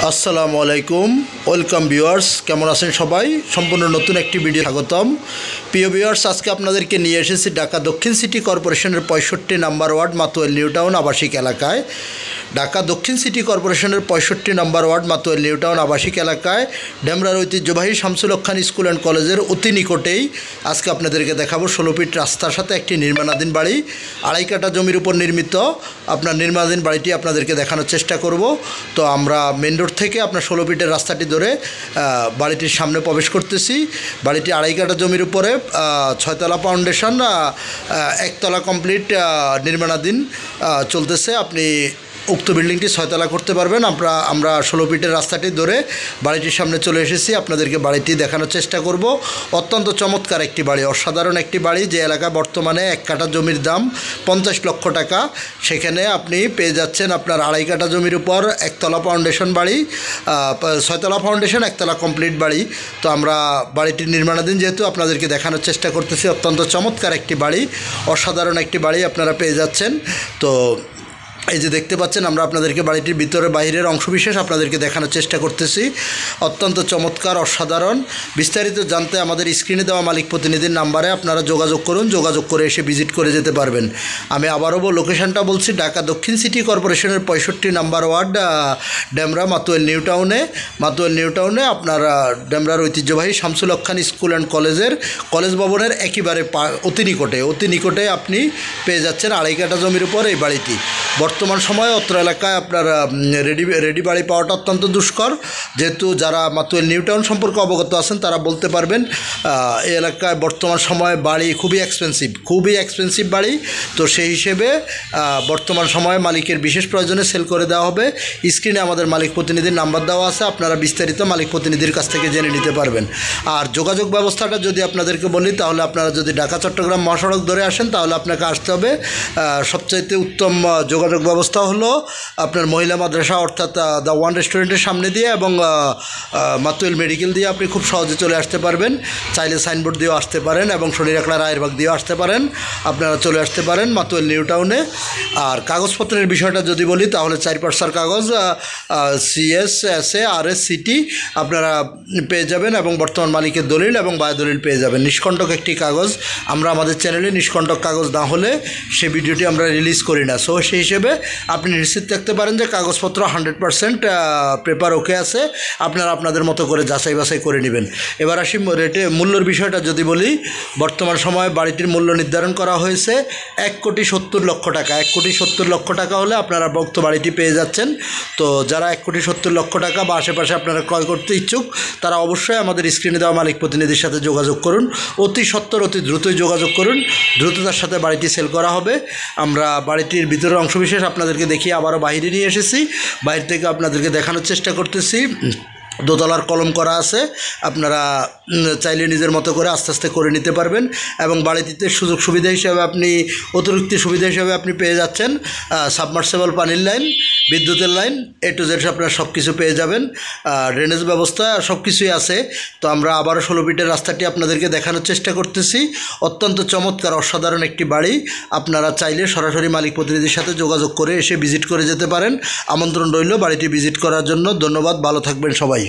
আসসালামু আলাইকুম, welcome viewers. কেমন আছেন সবাই? সম্পূর্ণ নতুন একটি ভিডিও স্বাগতম। প্রিয় ভিউয়ার্স, আজকে আপনাদেরকে নিয়ে এসেছি ঢাকা দক্ষিণ সিটি কর্পোরেশনের 65 নম্বর ওয়ার্ড মাতোয়াল নিউ টাউন আবাসিক এলাকায়। ঢাকা দক্ষিণ সিটি কর্পোরেশনের 65 নম্বর ওয়ার্ড মাতোয়াল নিউ টাউন আবাসিক এলাকায় ডেমরার ঐতিহ্যবাহী শামসুল হক খান স্কুল অ্যান্ড কলেজের অতি নিকটেই আজকে আপনাদেরকে দেখাবো 16 ফিট রাস্তার সাথে একটি নির্মাণাধীন বাড়ি, 2.5 কাঠা জমির উপর নির্মিত আপনার নির্মাণাধীন বাড়িটি আপনাদেরকে দেখানোর চেষ্টা করব। তো আমরা মেন রোড থেকে আপনার 16 ফিটের রাস্তাটি ধরে বাড়িটির সামনে প্রবেশ করতেছি। বাড়িটি 2.5 কাঠা জমির উপরে 6 তলা ফাউন্ডেশন, 1 তলা কমপ্লিট নির্মাণাধীন চলতেছে। আপনি উক্ত বিল্ডিংটি 6 তলা করতে পারবেন। আমরা 16 ফিটের রাস্তাটি ধরে বাড়িটির সামনে চলে এসেছি, আপনাদেরকে বাড়িটি দেখানোর চেষ্টা করব। অত্যন্ত চমৎকার একটি বাড়ি, অসাধারণ একটি বাড়ি। যে এলাকায় বর্তমানে 1 কাঠা জমির দাম 50 লক্ষ টাকা, সেখানে আপনি পেয়ে যাচ্ছেন আপনার 2.5 কাঠা জমির উপর 1 তলা ফাউন্ডেশন বাড়ি, 6 তলা ফাউন্ডেশন, 1 তলা কমপ্লিট বাড়ি। তো আমরা বাড়িটির নির্মাণাধীন যেহেতু আপনাদেরকে দেখানোর চেষ্টা করতেছি। অত্যন্ত চমৎকার একটি বাড়ি, অসাধারণ একটি বাড়ি আপনারা পেয়ে যাচ্ছেন। তো এই যে দেখতে পাচ্ছেন, আমরা আপনাদেরকে বাড়িটির ভিতরে বাইরের অংশবিশেষ আপনাদেরকে দেখানোর চেষ্টা করতেছি। অত্যন্ত চমৎকার, অসাধারণ। বিস্তারিত জানতে আমাদের স্ক্রিনে দেওয়া মালিক প্রতিনিধির নাম্বারে আপনারা যোগাযোগ করুন, যোগাযোগ করে এসে ভিজিট করে যেতে পারবেন। আমি আবারও লোকেশনটা বলছি, ঢাকা দক্ষিণ সিটি কর্পোরেশনের 65 নম্বর ওয়ার্ড, ডেমরা মাতোয়াল নিউ টাউনে আপনার ডেমরার ঐতিহ্যবাহী শামসুল হক খান স্কুল অ্যান্ড কলেজের কলেজ ভবনের একেবারে অতি নিকটে আপনি পেয়ে যাচ্ছেন 2.5 কাঠা জমির উপর এই বাড়িটি। বর্তমান সময়ে অত্র এলাকায় আপনার রেডি বাড়ি পাওয়াটা অত্যন্ত দুষ্কর। যেহেতু যারা মাতোয়াল নিউ টাউন সম্পর্কে অবগত আছেন তারা বলতে পারবেন, এই এলাকায় বর্তমান সময়ে বাড়ি খুবই এক্সপেন্সিভ বাড়ি। তো সেই হিসেবে বর্তমান সময়ে মালিকের বিশেষ প্রয়োজনে সেল করে দেওয়া হবে। স্ক্রিনে আমাদের মালিক প্রতিনিধির নাম্বার দেওয়া আছে, আপনারা বিস্তারিত মালিক প্রতিনিধির কাছ থেকে জেনে নিতে পারবেন। আর যোগাযোগ ব্যবস্থাটা যদি আপনাদেরকে বলি, তাহলে আপনারা যদি ঢাকা চট্টগ্রাম মহাসড়ক ধরে আসেন তাহলে আপনাকে আসতে হবে। সবচাইতে উত্তম যোগাযোগ ব্যবস্থা হলো আপনার মহিলা মাদ্রাসা অর্থাৎ দ্য ওয়ান রেস্টুরেন্টের সামনে দিয়ে এবং মাতোয়াল মেডিকেল দিয়ে আপনি খুব সহজে চলে আসতে পারবেন। চাইলে সাইনবোর্ড দিয়েও আসতে পারেন এবং শনিরাখলা রায়েরবাগ দিয়েও আসতে পারেন। আপনারা চলে আসতে পারেন মাতোয়াল নিউ টাউনে। আর কাগজপত্রের বিষয়টা যদি বলি, তাহলে 4 পার্সার কাগজ, CS, SA, RS, CT আপনারা পেয়ে যাবেন এবং বর্তমান মালিকের দলিল এবং বায়ু দলিল পেয়ে যাবেন। নিষ্কণ্টক একটি কাগজ। আমরা আমাদের চ্যানেলে নিষ্কণ্টক কাগজ না হলে সে ভিডিওটি আমরা রিলিজ করি না। সো সেই হিসেবে আপনি নিশ্চিত থাকতে পারেন যে কাগজপত্র 100% পেপার ওকে আছে। আপনারা আপনাদের মতো করে যাচাই বাছাই করে নেবেন। এবার আসি মূল্যের বিষয়টা যদি বলি, বর্তমান সময়ে বাড়িটির মূল্য নির্ধারণ করা হয়েছে 1,70,00,000 টাকা। 1,70,00,000 টাকা হলে আপনারা উক্ত বাড়িটি পেয়ে যাচ্ছেন। তো যারা 1,70,00,000 টাকা বা আশেপাশে আপনারা ক্রয় করতে ইচ্ছুক, তারা অবশ্যই আমাদের স্ক্রিনে দেওয়া মালিক প্রতিনিধির সাথে যোগাযোগ করুন। অতি সত্বর, অতি দ্রুতই যোগাযোগ করুন। দ্রুততার সাথে বাড়িটি সেল করা হবে। আমরা বাড়িটির ভিতরের অংশবিশেষ আপনাদেরকে দেখিয়ে আবারও বাইরে নিয়ে এসেছি। বাইরে থেকে আপনাদেরকে দেখানোর চেষ্টা করতেছি। দোতলার কলম করা আছে, আপনারা চাইলে নিজের মতো করে আস্তে আস্তে করে নিতে পারবেন। এবং বাড়িটিতে সুযোগ সুবিধা হিসাবে অতিরিক্ত সুবিধা হিসাবে আপনি পেয়ে যাচ্ছেন সাবমার্সেবল পানির লাইন, বিদ্যুতের লাইন, A to Z আপনারা সব কিছু পেয়ে যাবেন। ড্রেনেজ ব্যবস্থা সব কিছুই আছে। তো আমরা আবারও 16 ফিটের রাস্তাটি আপনাদেরকে দেখানোর চেষ্টা করতেছি। অত্যন্ত চমৎকার, অসাধারণ একটি বাড়ি। আপনারা চাইলে সরাসরি মালিক প্রতিনিধির সাথে যোগাযোগ করে এসে ভিজিট করে যেতে পারেন। আমন্ত্রণ রইল বাড়িটি ভিজিট করার জন্য। ধন্যবাদ, ভালো থাকবেন সবাই।